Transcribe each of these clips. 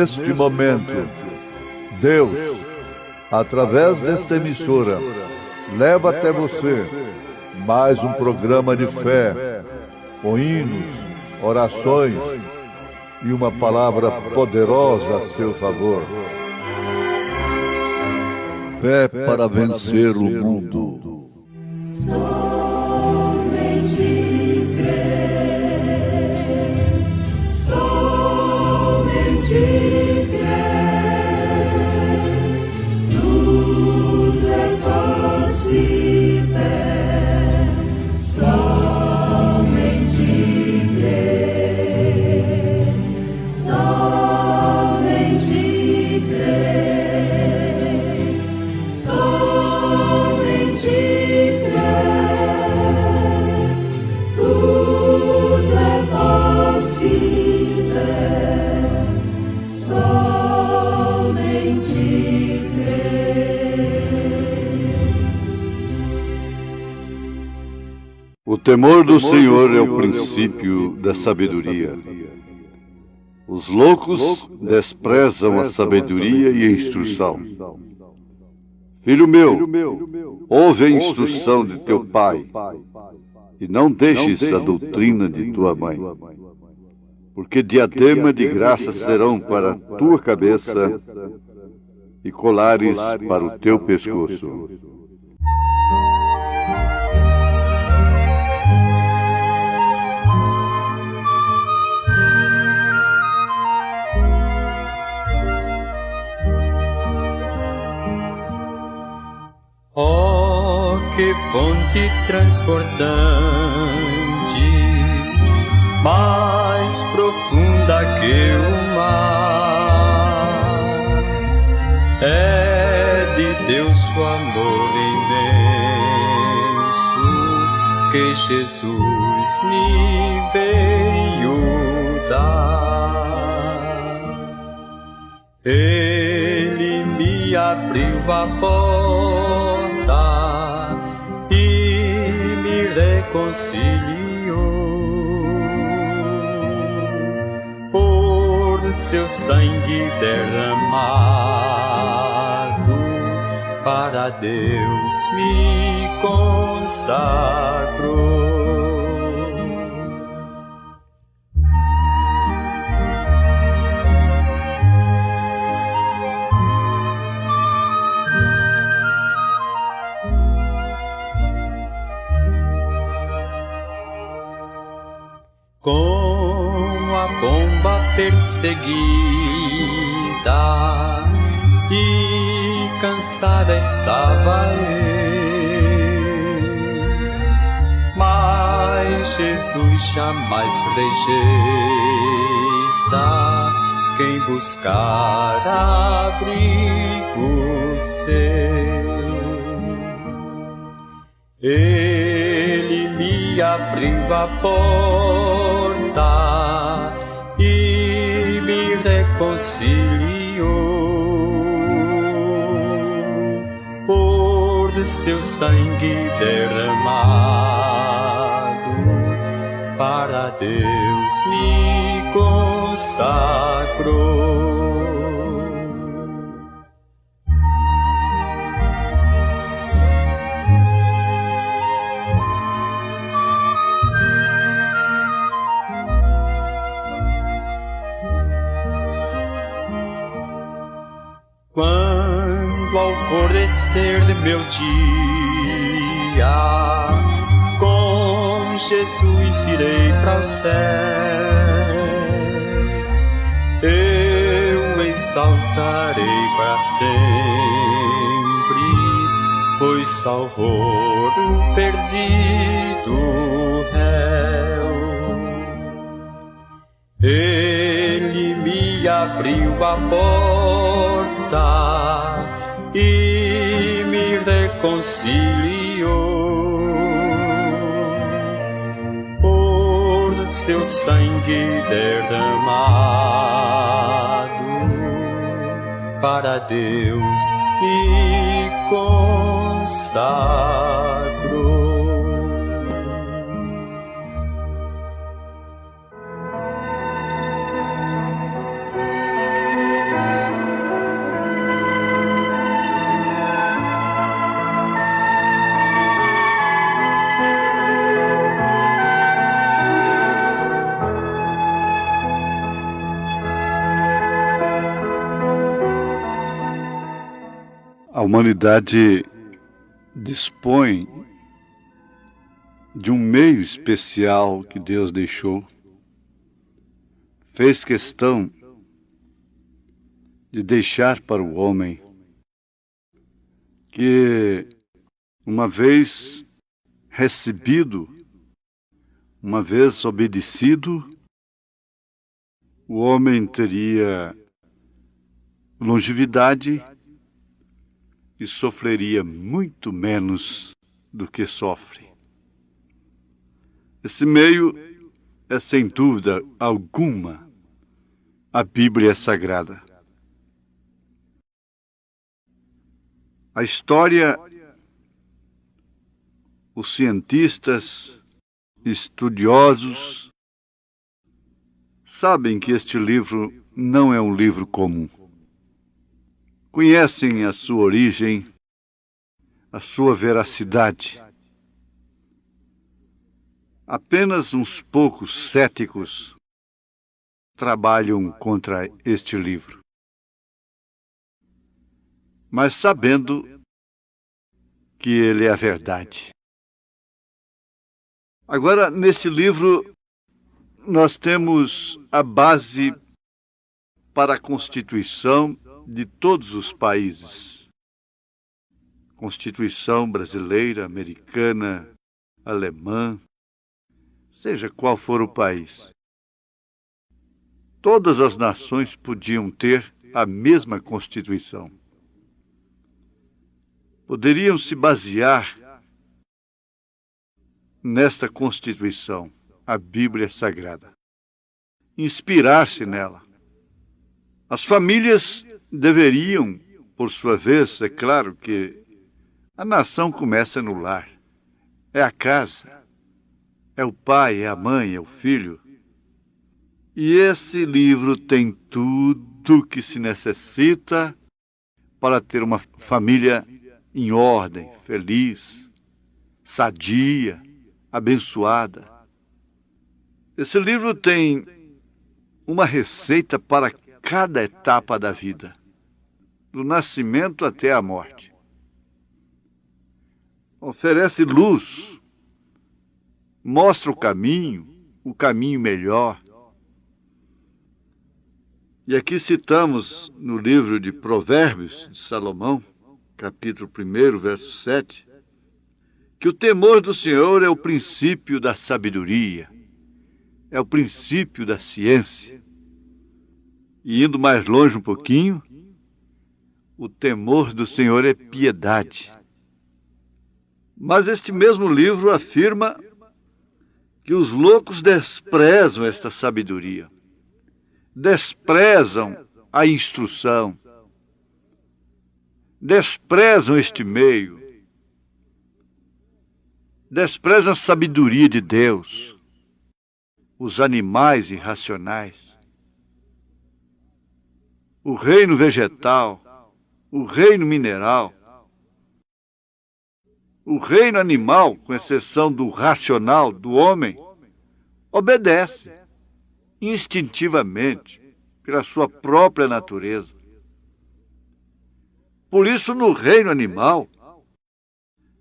neste momento, Deus, através desta emissora, leva até você mais um programa de fé, com hinos, orações e uma palavra poderosa a seu favor. Fé para vencer o mundo. Somente crer, somente crer, tudo é possível. Somente crer, somente crer, somente crer, tudo é possível. Somente crer. O temor do Senhor é o princípio da sabedoria. Os loucos desprezam a sabedoria e a instrução. Filho meu, ouve a instrução de teu pai, e não deixes a doutrina de tua mãe, porque diadema de graça serão para a tua cabeça e colares para o teu pescoço. Oh, que fonte transbordante, mais profunda que o mar, é de Deus o amor imenso que Jesus me veio dar. Ele me abriu a porta e me reconciliou. Por seu sangue derramado, para Deus me consagrou. Com a pomba perseguida e cansada estava eu, mas Jesus jamais rejeita quem buscar abrigo seu. Ele me abriu a porta e me reconciliou. Por seu sangue derramado, para Deus me consagrou. Quando ao alvorecer de meu dia, com Jesus irei para o céu. Eu exaltarei para sempre, pois salvou o perdido réu. Ele me abriu a porta e me reconciliou. Por seu sangue derramado, para Deus me consagrou. humanidade dispõe de um meio especial que Deus deixou. Fez questão de deixar para o homem que, uma vez recebido, uma vez obedecido, o homem teria longevidade e sofreria muito menos do que sofre. Esse meio é, sem dúvida alguma, a Bíblia Sagrada. A história, os cientistas, estudiosos, sabem que este livro não é um livro comum. Conhecem a sua origem, a sua veracidade. Apenas uns poucos céticos trabalham contra este livro. Mas sabendo que ele é a verdade. Agora, nesse livro, nós temos a base para a Constituição de todos os países. Constituição brasileira, americana, alemã, seja qual for o país. Todas as nações podiam ter a mesma Constituição. Poderiam se basear nesta Constituição, a Bíblia Sagrada. Inspirar-se nela. As famílias deveriam, por sua vez, é claro que a nação começa no lar. É a casa, é o pai, é a mãe, é o filho. E esse livro tem tudo o que se necessita para ter uma família em ordem, feliz, sadia, abençoada. Esse livro tem uma receita para cada etapa da vida, do nascimento até a morte. Oferece luz, mostra o caminho melhor. E aqui citamos no livro de Provérbios de Salomão, capítulo 1, verso 7, que o temor do Senhor é o princípio da sabedoria, é o princípio da ciência. E indo mais longe um pouquinho, o temor do Senhor é piedade. Mas este mesmo livro afirma que os loucos desprezam esta sabedoria, desprezam a instrução, desprezam este meio, desprezam a sabedoria de Deus, os animais irracionais, o reino vegetal, o reino mineral, o reino animal, com exceção do racional, do homem, obedece instintivamente pela sua própria natureza. Por isso, no reino animal,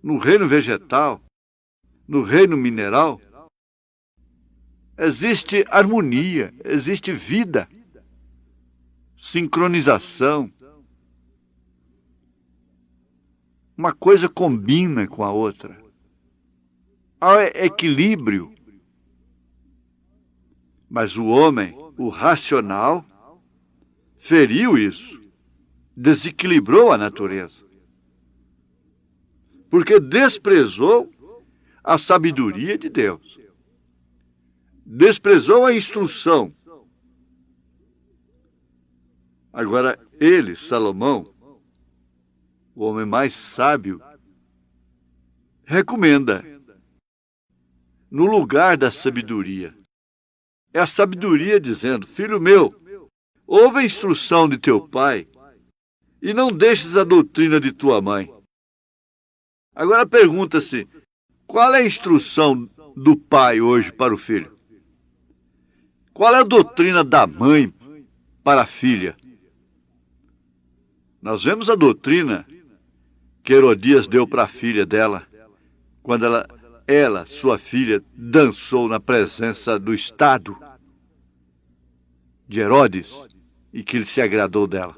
no reino vegetal, no reino mineral, existe harmonia, existe vida, sincronização. Uma coisa combina com a outra. Há equilíbrio. Mas o homem, o racional, feriu isso, desequilibrou a natureza. Porque desprezou a sabedoria de Deus. Desprezou a instrução. Agora, ele, Salomão, o homem mais sábio, recomenda, no lugar da sabedoria. É a sabedoria dizendo: filho meu, ouve a instrução de teu pai e não deixes a doutrina de tua mãe. Agora pergunta-se, qual é a instrução do pai hoje para o filho? Qual é a doutrina da mãe para a filha? Nós vemos a doutrina que Herodias deu para a filha dela, quando ela, sua filha, dançou na presença do Estado de Herodes e que ele se agradou dela.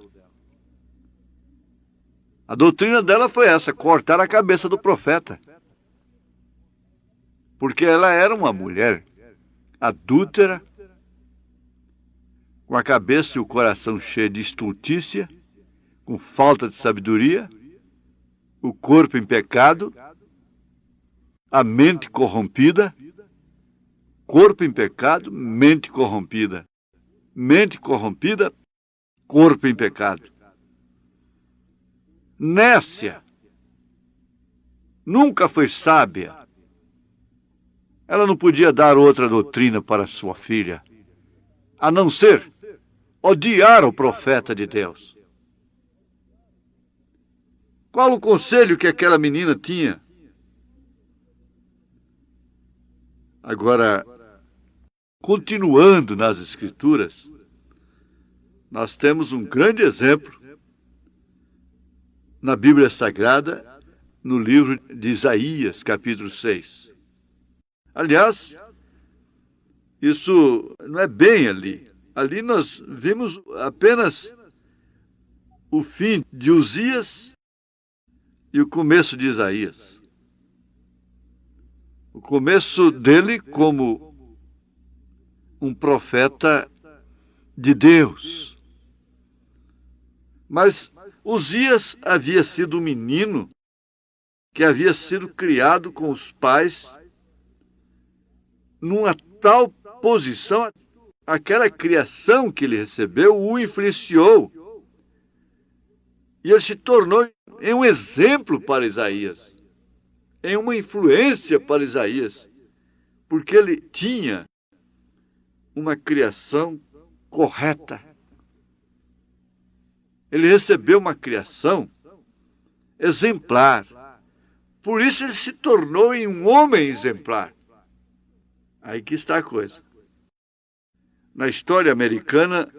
A doutrina dela foi essa: cortar a cabeça do profeta. Porque ela era uma mulher adúltera, com a cabeça e o coração cheio de estultícia, com falta de sabedoria, o corpo em pecado, a mente corrompida, corpo em pecado, mente corrompida, corpo em pecado. Nécia, nunca foi sábia. Ela não podia dar outra doutrina para sua filha, a não ser odiar o profeta de Deus. Qual o conselho que aquela menina tinha? Agora, continuando nas Escrituras, nós temos um grande exemplo na Bíblia Sagrada, no livro de Isaías, capítulo 6. Aliás, isso não é bem ali. Ali nós vimos apenas o fim de Uzias e o começo de Isaías. O começo dele como um profeta de Deus. Mas Uzias havia sido um menino que havia sido criado com os pais numa tal posição, aquela criação que ele recebeu o influenciou. E ele se tornou em um exemplo para Isaías, em uma influência para Isaías, porque ele tinha uma criação correta. Ele recebeu uma criação exemplar. Por isso ele se tornou em um homem exemplar. Aí que está a coisa. Na história americana,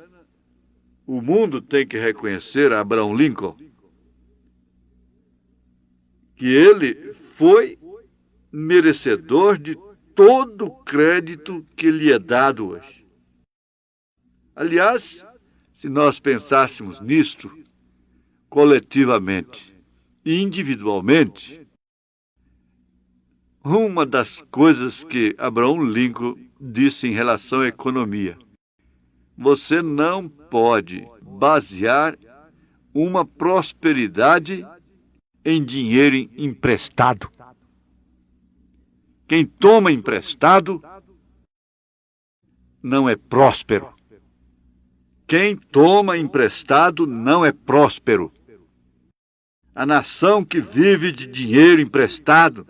o mundo tem que reconhecer a Abraham Lincoln, que ele foi merecedor de todo o crédito que lhe é dado hoje. Aliás, se nós pensássemos nisto coletivamente e individualmente, uma das coisas que Abraham Lincoln disse em relação à economia: você não pode basear uma prosperidade em dinheiro emprestado. Quem toma emprestado não é próspero. Quem toma emprestado não é próspero. A nação que vive de dinheiro emprestado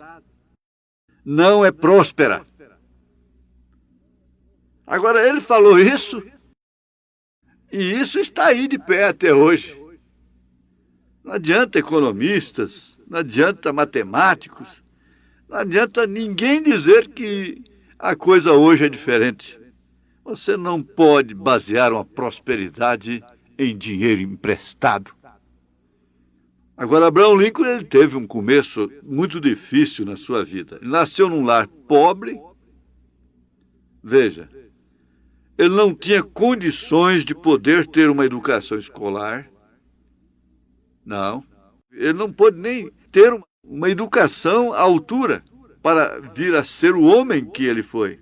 não é próspera. Agora, ele falou isso, e isso está aí de pé até hoje. Não adianta economistas, não adianta matemáticos, não adianta ninguém dizer que a coisa hoje é diferente. Você não pode basear uma prosperidade em dinheiro emprestado. Agora, Abraham Lincoln, ele teve um começo muito difícil na sua vida. Ele nasceu num lar pobre. Veja, ele não tinha condições de poder ter uma educação escolar. Não, ele não pôde nem ter uma educação à altura para vir a ser o homem que ele foi.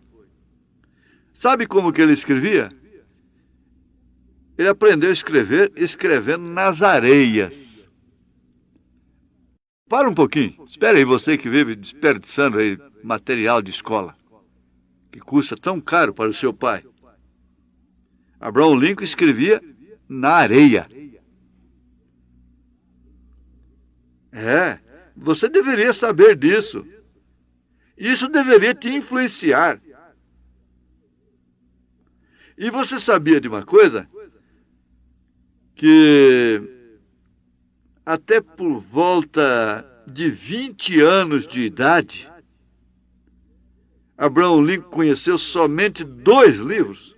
Sabe como que ele escrevia? Ele aprendeu a escrever escrevendo nas areias. Para um pouquinho. Espera aí, você que vive desperdiçando aí material de escola, que custa tão caro para o seu pai. Abraham Lincoln escrevia na areia. Você deveria saber disso. Isso deveria te influenciar. E você sabia de uma coisa? Que até por volta de 20 anos de idade, Abraham Lincoln conheceu somente 2 livros.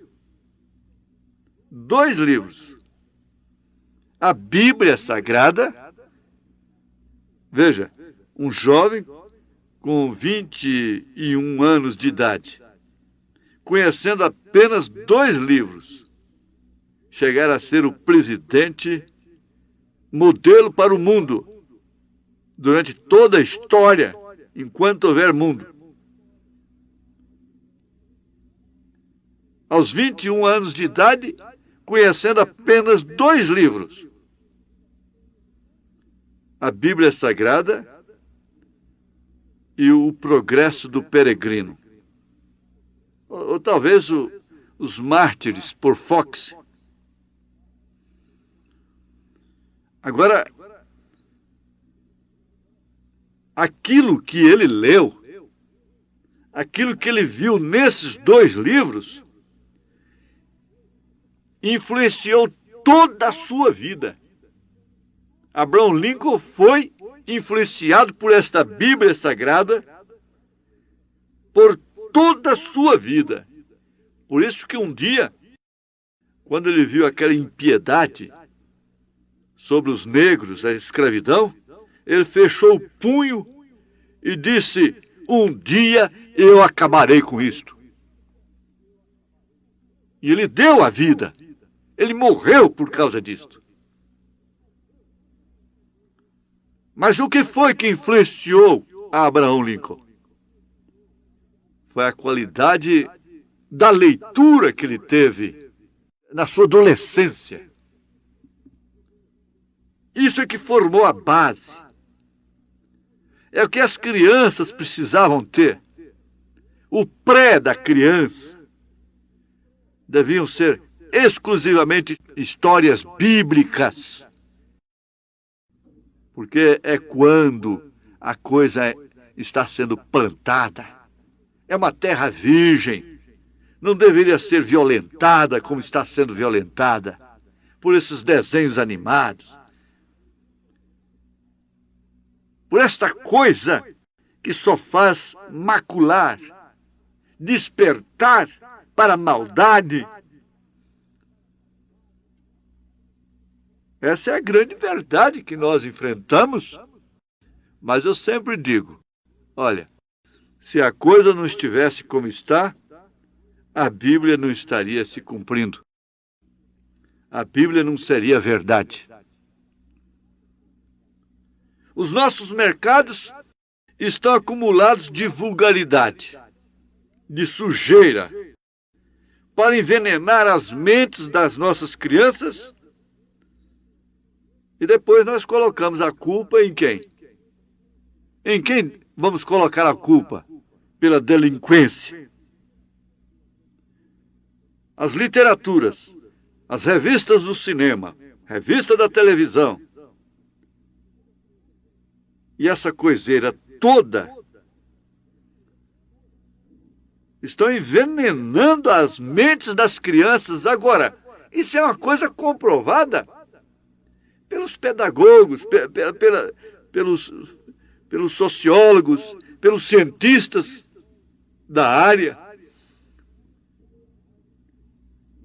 2 livros. A Bíblia Sagrada Veja, um jovem com 21 anos de idade, conhecendo apenas 2 livros, chegar a ser o presidente modelo para o mundo durante toda a história, enquanto houver mundo. Aos 21 anos de idade, conhecendo apenas 2 livros, a Bíblia Sagrada e o Progresso do Peregrino. Ou talvez os Mártires, por Fox. Agora, aquilo que ele leu, aquilo que ele viu nesses 2 livros, influenciou toda a sua vida. Abraham Lincoln foi influenciado por esta Bíblia Sagrada por toda a sua vida. Por isso que um dia, quando ele viu aquela impiedade sobre os negros, a escravidão, ele fechou o punho e disse: um dia eu acabarei com isto. E ele deu a vida. Ele morreu por causa disto. Mas o que foi que influenciou a Abraham Lincoln? Foi a qualidade da leitura que ele teve na sua adolescência. Isso é que formou a base. É o que as crianças precisavam ter. O pré da criança deviam ser exclusivamente histórias bíblicas. Porque é quando a coisa está sendo plantada. É uma terra virgem. Não deveria ser violentada como está sendo violentada por esses desenhos animados. Por esta coisa que só faz macular, despertar para a maldade. Essa é a grande verdade que nós enfrentamos. Mas eu sempre digo, olha, se a coisa não estivesse como está, a Bíblia não estaria se cumprindo. A Bíblia não seria verdade. Os nossos mercados estão acumulados de vulgaridade, de sujeira, para envenenar as mentes das nossas crianças. E depois nós colocamos a culpa em quem? Em quem vamos colocar a culpa? Pela delinquência. As literaturas, as revistas do cinema, revista da televisão, e essa coiseira toda estão envenenando as mentes das crianças. Agora, isso é uma coisa comprovada pelos pedagogos, pelos sociólogos, pelos cientistas da área,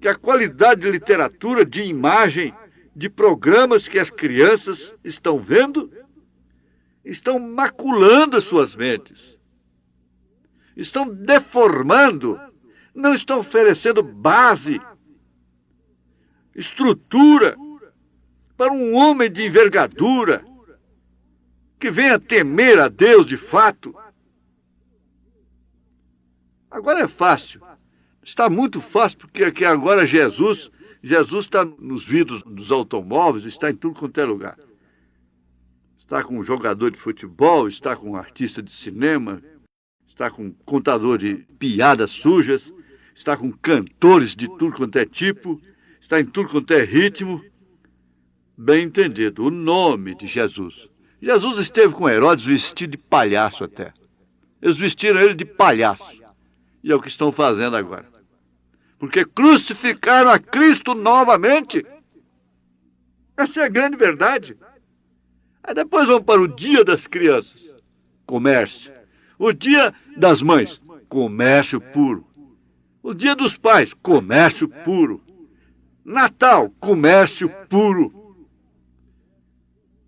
que a qualidade de literatura, de imagem, de programas que as crianças estão vendo, estão maculando as suas mentes, estão deformando, não estão oferecendo base, estrutura para um homem de envergadura que venha temer a Deus de fato. Agora é fácil, está muito fácil, porque aqui agora Jesus está nos vidros dos automóveis, está em tudo quanto é lugar. Está com um jogador de futebol, está com um artista de cinema, está com um contador de piadas sujas, está com cantores de tudo quanto é tipo, está em tudo quanto é ritmo. Bem entendido, o nome de Jesus. Jesus esteve com Herodes vestido de palhaço até. Eles vestiram ele de palhaço. E é o que estão fazendo agora. Porque crucificaram a Cristo novamente. Essa é a grande verdade. Aí depois vamos para o dia das crianças. Comércio. O dia das mães. Comércio puro. O dia dos pais. Comércio puro. Natal. Comércio puro.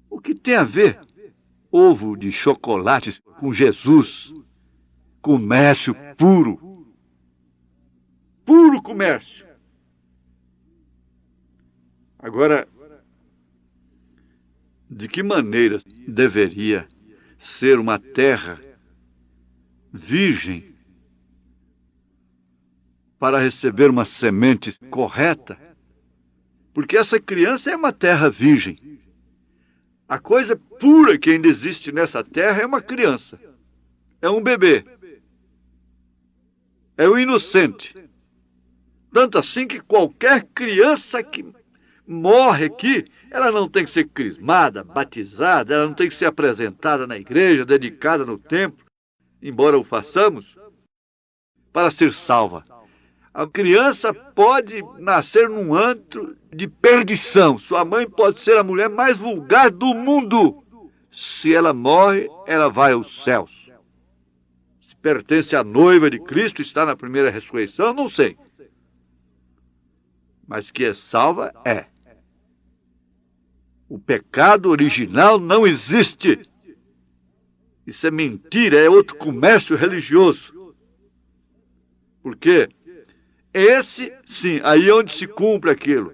O que tem a ver ovo de chocolate com Jesus. Comércio puro. Puro comércio. Agora, de que maneira deveria ser uma terra virgem para receber uma semente correta? Porque essa criança é uma terra virgem. A coisa pura que ainda existe nessa terra é uma criança. É um bebê. É o inocente. Tanto assim que qualquer criança que morre aqui, ela não tem que ser crismada, batizada, ela não tem que ser apresentada na igreja, dedicada no templo, embora o façamos, para ser salva. A criança pode nascer num antro de perdição. Sua mãe pode ser a mulher mais vulgar do mundo. Se ela morre, ela vai aos céus. Se pertence à noiva de Cristo, está na primeira ressurreição, não sei. Mas que é salva, é. O pecado original não existe. Isso é mentira, é outro comércio religioso. Por quê? Esse, sim, aí é onde se cumpre aquilo.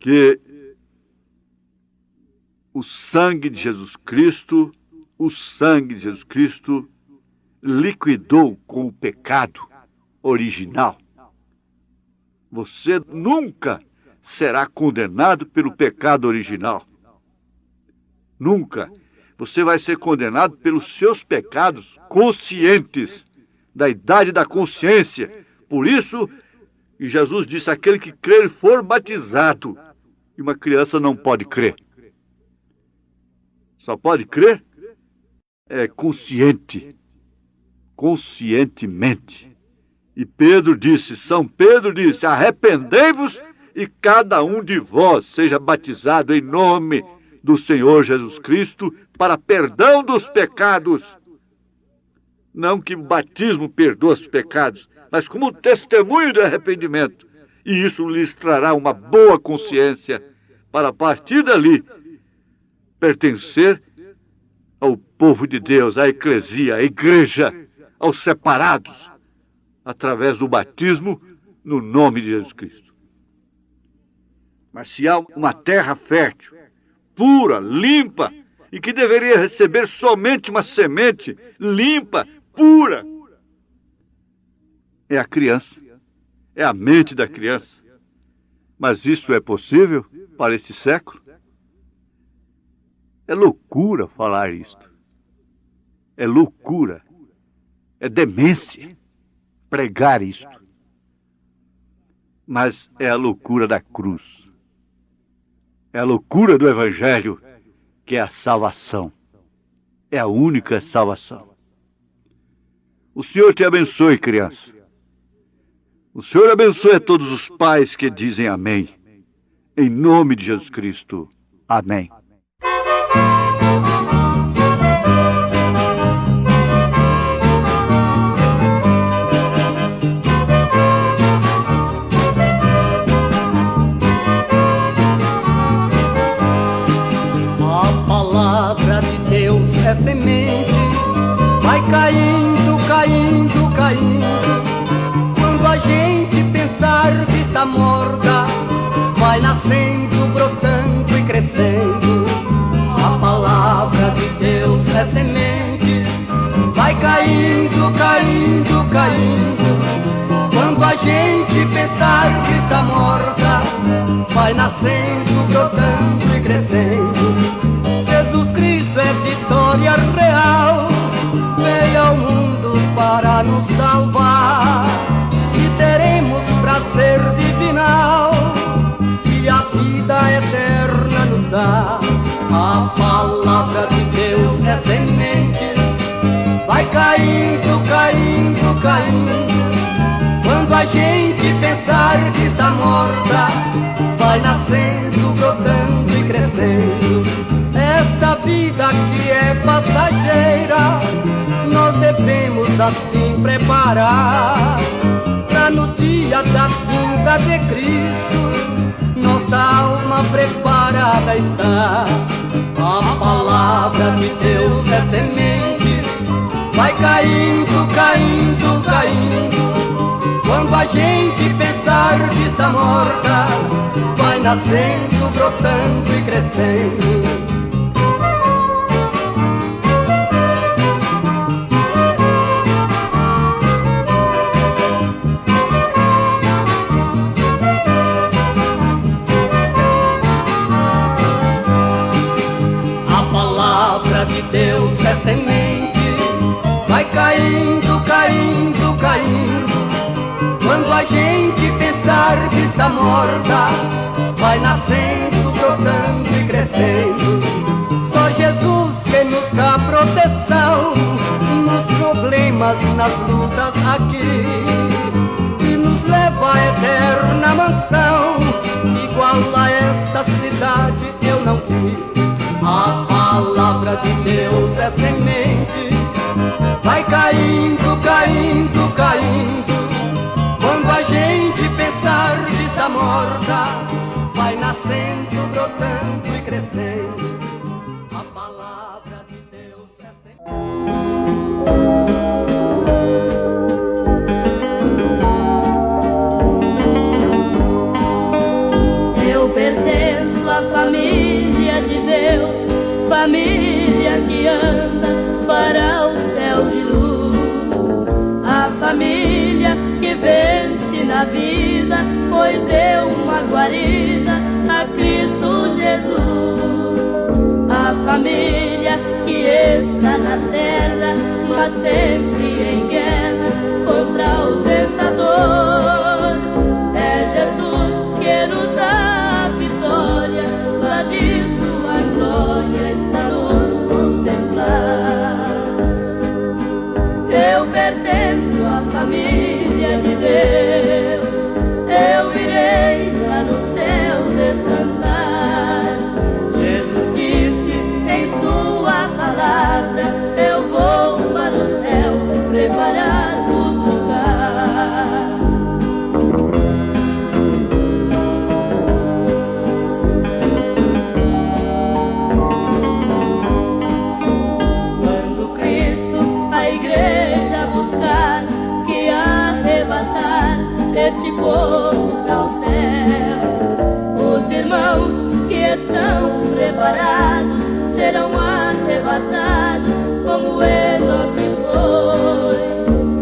Que o sangue de Jesus Cristo, liquidou com o pecado original. Você nunca será condenado pelo pecado original. Nunca. Você vai ser condenado pelos seus pecados conscientes, da idade da consciência. Por isso, Jesus disse, aquele que crer e for batizado. E uma criança não pode crer. Só pode crer conscientemente. E São Pedro disse, arrependei-vos e cada um de vós seja batizado em nome do Senhor Jesus Cristo para perdão dos pecados. Não que o batismo perdoa os pecados, mas como testemunho de arrependimento. E isso lhes trará uma boa consciência para, a partir dali, pertencer ao povo de Deus, à eclesia, à igreja, aos separados, através do batismo no nome de Jesus Cristo. Mas se há uma terra fértil, pura, limpa, e que deveria receber somente uma semente limpa, pura, é a criança, é a mente da criança. Mas isso é possível para este século? É loucura falar isto. É loucura. É demência pregar isto. Mas é a loucura da cruz. É a loucura do Evangelho, que é a salvação. É a única salvação. O Senhor te abençoe, criança. O Senhor abençoe a todos os pais que dizem amém. Em nome de Jesus Cristo. Amém. A palavra de Deus é semente, vai caindo, caindo, caindo. Quando a gente pensar que está morta, vai nascendo, brotando e crescendo. A palavra de Deus é semente, vai caindo, caindo, caindo. Quando a gente pensar que está morta, vai nascendo, brotando e crescendo. Jesus Cristo é vitória real, veio ao mundo para nos salvar. E teremos prazer divinal, e a vida eterna nos dá. A palavra de Deus é semente, vai caindo, caindo, caindo. Quando a gente pensar que está morta, vai nascendo, brotando e crescendo. Esta vida que é passageira, nós devemos assim preparar, pra no dia dia da vinda de Cristo, nossa alma preparada está. A palavra de Deus é semente, vai caindo, caindo, caindo. Quando a gente pensar que está morta, vai nascendo, brotando e crescendo. Deus é semente, vai caindo, caindo, caindo. Quando a gente pensar que está morta, vai nascendo, brotando e crescendo. Só Jesus que nos dá proteção nos problemas, nas lutas aqui, e nos leva à eterna mansão. Igual a esta cidade eu não vi. A palavra de Deus é semente, vai caindo, caindo, caindo. Quando a gente pensar que está morta, vai nascendo, brotando e crescendo. A palavra de Deus é semente. Eu pertenço à família de Deus, família que anda para o céu de luz, a família que vence na vida, pois deu uma guarida a Cristo Jesus. A família que está na terra, mas sempre em guerra contra o tentador. É Jesus que nos dá a vitória, lá de sua glória está nos contemplar. Eu pertenço à família de Deus, eu irei lá no céu descansar. Jesus disse em sua palavra, eu vou para o céu preparar-vos lugar. Quando Cristo a igreja buscar, que arrebatar este povo para o céu, os irmãos que estão preparados serão arrebatados como Enoque foi,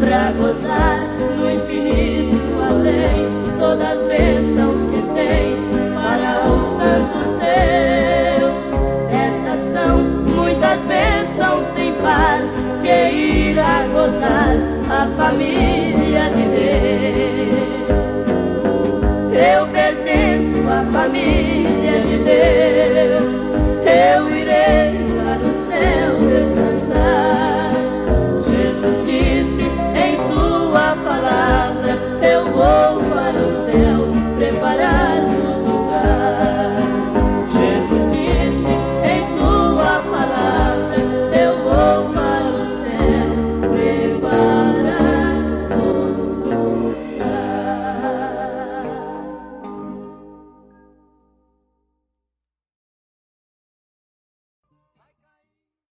para gozar no infinito além todas as bênçãos que tem para os santos seus. Estas são muitas bênçãos sem par, que irá gozar a família de Deus. Eu